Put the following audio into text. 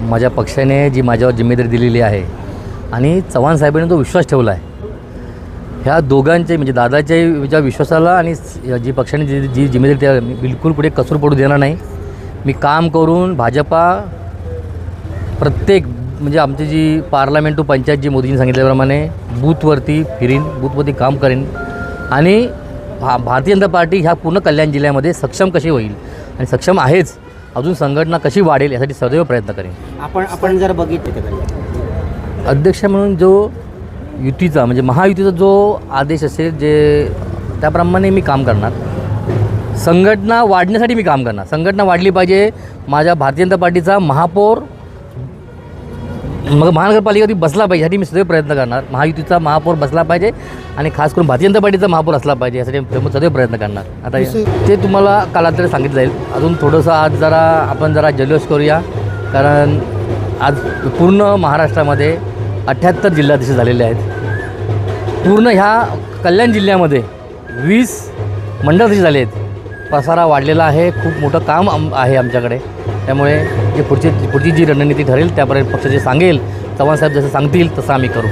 माझ्या पक्षाने जी माझ्यावर जिम्मेदारी दिलेली आहे आणि चव्हाण साहेबांनी जो विश्वास ठेवला आहे, ह्या दोघांचे म्हणजे दादाच्या ज्या विश्वासाला आणि जी पक्षाने जी जिम्मेदारी त्या मी बिलकुल कुठे कसूर पडू देणार नाही. मी काम करून भाजपा प्रत्येक म्हणजे आमची जी पार्लमेंट टू पंचायत जी मोदींनी सांगितल्याप्रमाणे बूथवरती फिरीन, बूथवरती काम करेन आणि भारतीय जनता पार्टी ह्या पूर्ण कल्याण जिल्ह्यामध्ये सक्षम कशी होईल आणि सक्षम आहेच, अजून संघटना कशी वाढेल यासाठी सदैव प्रयत्न करेन. आपण जर बघितलं अध्यक्ष म्हणून जो युतीचा म्हणजे महायुतीचा जो आदेश असेल जे त्याप्रमाणे मी काम करणार. संघटना वाढण्यासाठी मी काम करणार. संघटना वाढली पाहिजे. माझ्या भारतीय जनता पार्टीचा महापौर मग महानगरपालिकेवरती बसला पाहिजे यासाठी मी सदैव प्रयत्न करणार. महायुतीचा महापौर बसला पाहिजे आणि खास करून भारतीय जनता पार्टीचा महापौर असला पाहिजे यासाठी मी सदैव प्रयत्न करणार. आता ते तुम्हाला कालांतराने सांगितलं जाईल. अजून थोडंसं आज आपण जरा जल्लोष करूया, कारण आज पूर्ण महाराष्ट्रामध्ये 78 जिल्हाधीश झालेले आहेत. पूर्ण ह्या कल्याण जिल्ह्यामध्ये 20 मंडळाधीश झाले आहेत. पसारा वाढलेला आहे. खूप मोठं काम आहे आमच्याकडे. त्यामुळे जे पुढची जी रणनीती ठरेल त्यापर्यंत पक्ष जे सांगेल, चव्हाण साहेब जसं सांगतील तसं आम्ही करू.